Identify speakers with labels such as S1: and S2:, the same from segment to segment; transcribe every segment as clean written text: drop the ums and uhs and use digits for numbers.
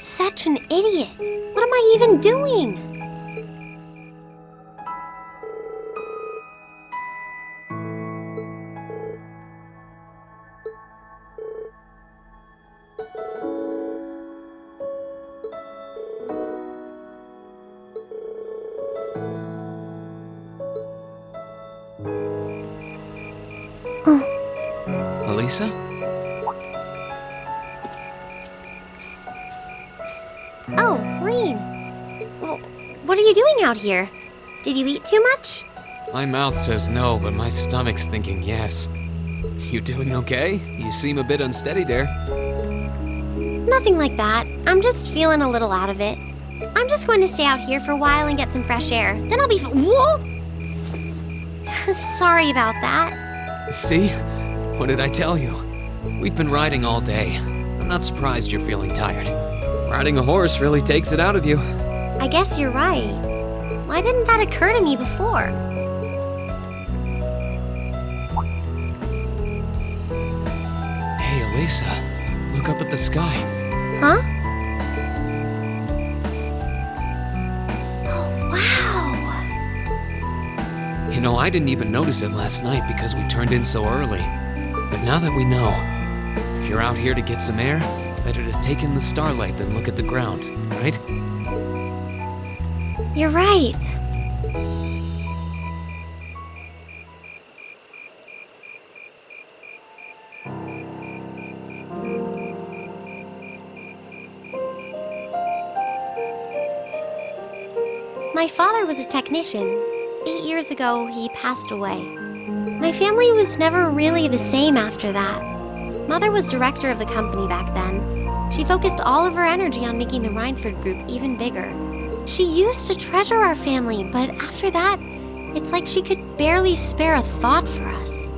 S1: such an idiot. What am I even doing?
S2: Alisa?
S1: Oh, Rean. Well, what are you doing out here? Did you eat too much?
S2: My mouth says no, but my stomach's thinking yes. You doing okay? You seem a bit unsteady there.
S1: Nothing like that. I'm just feeling a little out of it. I'm just going to stay out here for a while and get some fresh air. Then I'll be Whoa! Sorry about that.
S2: See? What did I tell you? We've been riding all day. I'm not surprised you're feeling tired. Riding a horse really takes it out of you.
S1: I guess you're right. Why didn't that occur to me before?
S2: Hey, Alisa, look up at the sky.
S1: Huh? Oh, wow.
S2: You know, I didn't even notice it last night because we turned in so early. But now that we know, if you're out here to get some air, better to take in the starlight than look at the ground, right?
S1: You're right. My father was a technician. 8 years ago, he passed away. My family was never really the same after that. Mother was director of the company back then. She focused all of her energy on making the Reinford Group even bigger. She used to treasure our family, but after that, it's like she could barely spare a thought for us.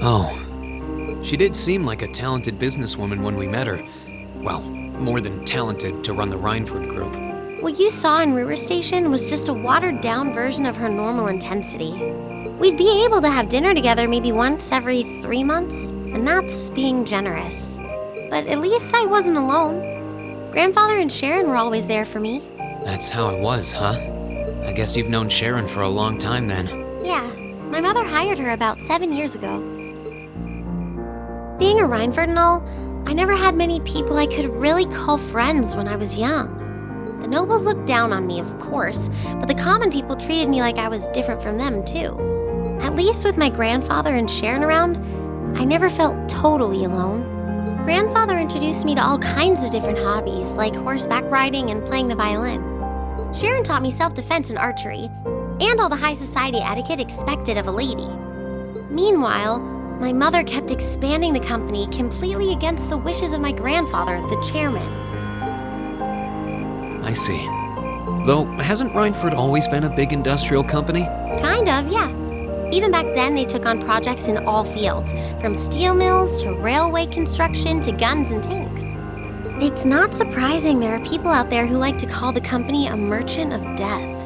S2: Oh. She did seem like a talented businesswoman when we met her. Well, more than talented to run the Reinford Group.
S1: What you saw in River Station was just a watered-down version of her normal intensity. We'd be able to have dinner together maybe once every 3 months, and that's being generous. But at least I wasn't alone. Grandfather and Sharon were always there for me.
S2: That's how it was, huh? I guess you've known Sharon for a long time then.
S1: Yeah, my mother hired her about 7 years ago. Being a Reinford and all, I never had many people I could really call friends when I was young. The nobles looked down on me, of course, but the common people treated me like I was different from them, too. At least with my grandfather and Sharon around, I never felt totally alone. Grandfather introduced me to all kinds of different hobbies, like horseback riding and playing the violin. Sharon taught me self-defense and archery, and all the high society etiquette expected of a lady. Meanwhile, my mother kept expanding the company completely against the wishes of my grandfather, the chairman.
S2: I see. Though, hasn't Reinford always been a big industrial company?
S1: Kind of, yeah. Even back then, they took on projects in all fields, from steel mills to railway construction to guns and tanks. It's not surprising there are people out there who like to call the company a merchant of death.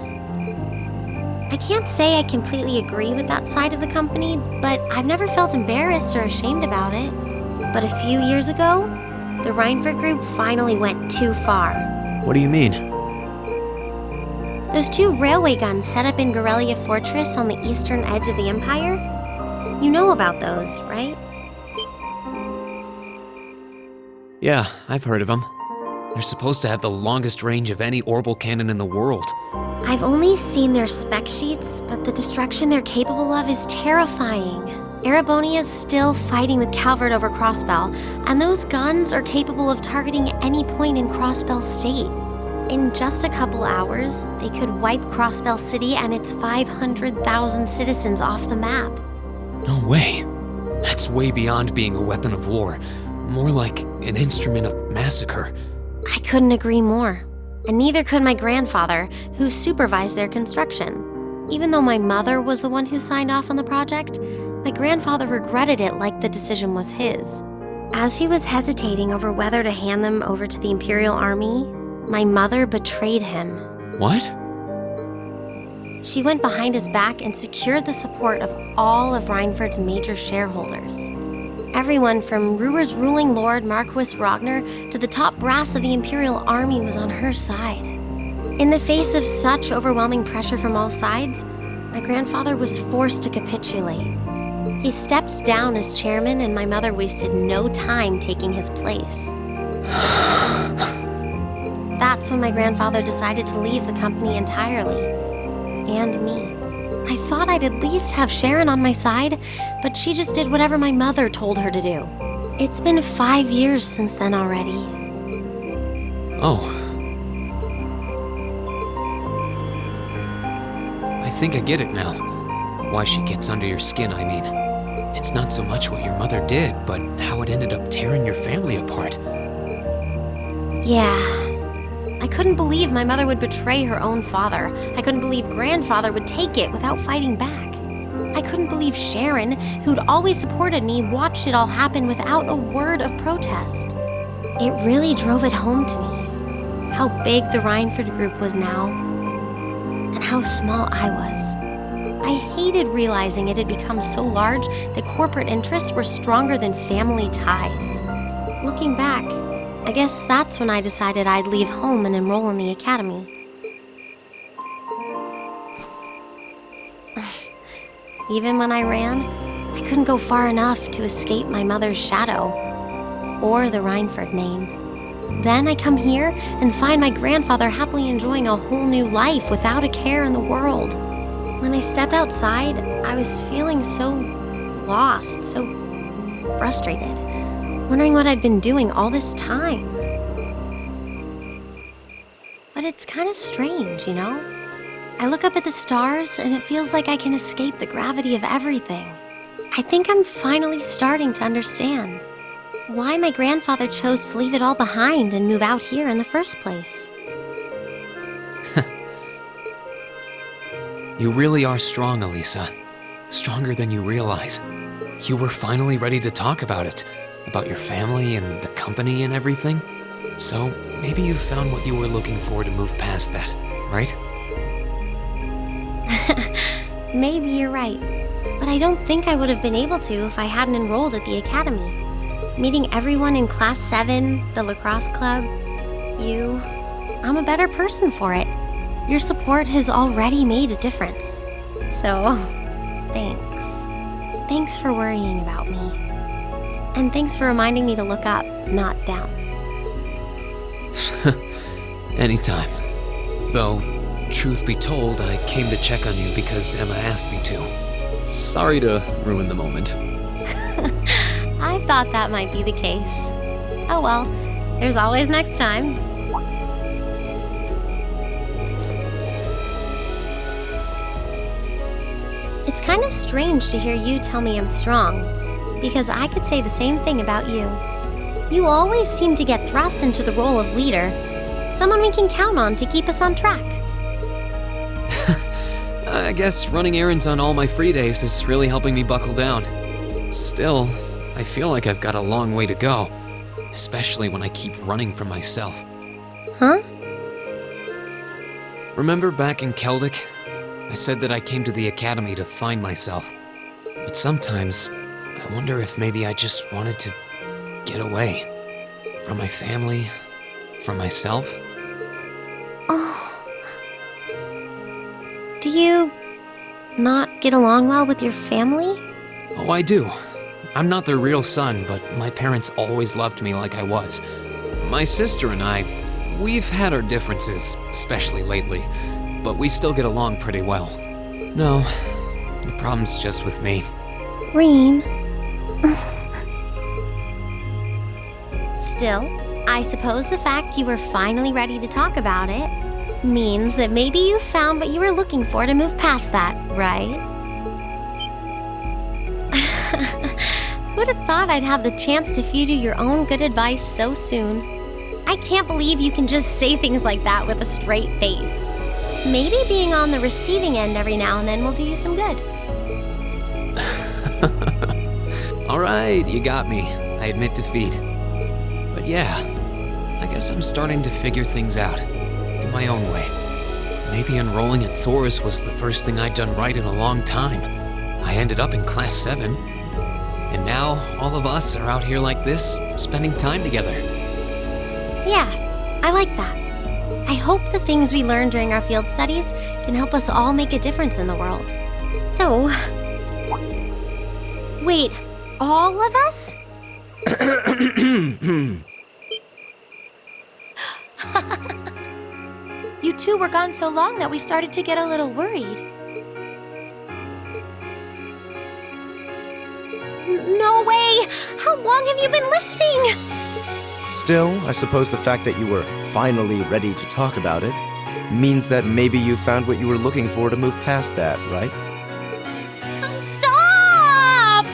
S1: I can't say I completely agree with that side of the company, but I've never felt embarrassed or ashamed about it. But a few years ago, the Reinford Group finally went too far.
S2: What do you mean?
S1: Those 2 railway guns set up in Gorelia Fortress on the eastern edge of the Empire? You know about those, right?
S2: Yeah, I've heard of them. They're supposed to have the longest range of any orbital cannon in the world.
S1: I've only seen their spec sheets, but the destruction they're capable of is terrifying. Erebonia's still fighting with Calvert over Crossbell, and those guns are capable of targeting any point in Crossbell State. In just a couple hours, they could wipe Crossbell City and its 500,000 citizens off the map.
S2: No way. That's way beyond being a weapon of war. More like an instrument of massacre.
S1: I couldn't agree more. And neither could my grandfather, who supervised their construction. Even though my mother was the one who signed off on the project, my grandfather regretted it like the decision was his. As he was hesitating over whether to hand them over to the Imperial Army, my mother betrayed him.
S2: What?
S1: She went behind his back and secured the support of all of Reinford's major shareholders. Everyone from Ruhr's ruling lord Marquis Ragnar to the top brass of the Imperial Army was on her side. In the face of such overwhelming pressure from all sides, my grandfather was forced to capitulate. He stepped down as chairman, and my mother wasted no time taking his place. That's when my grandfather decided to leave the company entirely. And me. I thought I'd at least have Sharon on my side, but she just did whatever my mother told her to do. It's been 5 years since then already.
S2: Oh. I think I get it now. Why she gets under your skin, I mean. It's not so much what your mother did, but how it ended up tearing your family apart.
S1: Yeah. I couldn't believe my mother would betray her own father. I couldn't believe grandfather would take it without fighting back. I couldn't believe Sharon, who'd always supported me, watched it all happen without a word of protest. It really drove it home to me. How big the Reinford group was now, and how small I was. I hated realizing it had become so large that corporate interests were stronger than family ties. Looking back, I guess that's when I decided I'd leave home and enroll in the academy. Even when I ran, I couldn't go far enough to escape my mother's shadow, or the Reinford name. Then I come here and find my grandfather happily enjoying a whole new life without a care in the world. When I stepped outside, I was feeling so lost, so frustrated, wondering what I'd been doing all this time. But it's kind of strange, you know? I look up at the stars and it feels like I can escape the gravity of everything. I think I'm finally starting to understand why my grandfather chose to leave it all behind and move out here in the first place.
S2: You really are strong, Alisa. Stronger than you realize. You were finally ready to talk about it. About your family and the company and everything. So, maybe you've found what you were looking for to move past that, right?
S1: Maybe you're right. But I don't think I would have been able to if I hadn't enrolled at the academy. Meeting everyone in Class 7, the lacrosse club, you, I'm a better person for it. Your support has already made a difference. So, thanks. Thanks for worrying about me. And thanks for reminding me to look up, not down.
S2: Anytime. Though, truth be told, I came to check on you because Emma asked me to. Sorry to ruin the moment.
S1: I thought that might be the case. Oh well, there's always next time. It's kind of strange to hear you tell me I'm strong, because I could say the same thing about you. You always seem to get thrust into the role of leader, someone we can count on to keep us on track.
S2: I guess running errands on all my free days is really helping me buckle down. Still, I feel like I've got a long way to go, especially when I keep running from myself.
S1: Huh?
S2: Remember back in Celtic? I said that I came to the academy to find myself. But sometimes, I wonder if maybe I just wanted to get away. From my family, from myself.
S1: Oh. Do you not get along well with your family?
S2: Oh, I do. I'm not their real son, but my parents always loved me like I was. My sister and I, we've had our differences, especially lately, but we still get along pretty well. No, the problem's just with me.
S1: Rean. Still, I suppose the fact you were finally ready to talk about it means that maybe you found what you were looking for to move past that, right? Who'd have thought I'd have the chance to feed you your own good advice so soon? I can't believe you can just say things like that with a straight face. Maybe being on the receiving end every now and then will do you some good.
S2: All right, you got me. I admit defeat. But yeah, I guess I'm starting to figure things out, in my own way. Maybe enrolling at Thor's was the first thing I'd done right in a long time. I ended up in Class 7. And now, all of us are out here like this, spending time together.
S1: Yeah, I like that. I hope the things we learned during our field studies can help us all make a difference in the world. So, wait, all of us?
S3: You two were gone so long that we started to get a little worried.
S1: No way! How long have you been listening?
S4: Still, I suppose the fact that you were finally ready to talk about it means that maybe you found what you were looking for to move past that, right?
S1: Stop!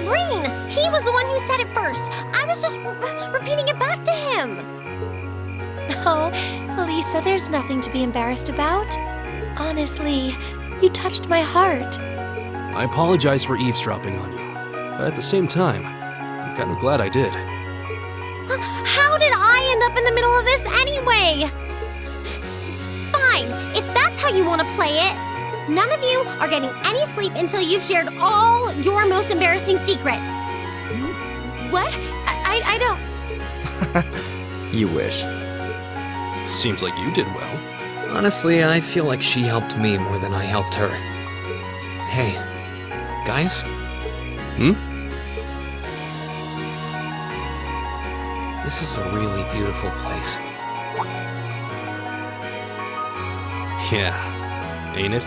S1: Rean, he was the one who said it first. I was just repeating it back to him.
S3: Oh, Alisa, there's nothing to be embarrassed about. Honestly, you touched my heart.
S5: I apologize for eavesdropping on you, but at the same time, I'm kind of glad I did.
S1: How did I end up in the middle of this anyway? Fine, if that's how you want to play it. None of you are getting any sleep until you've shared all your most embarrassing secrets.
S3: What? I don't...
S4: You wish.
S5: Seems like you did well.
S2: Honestly, I feel like she helped me more than I helped her. Hey, guys? This is a really beautiful place.
S5: Yeah, ain't it?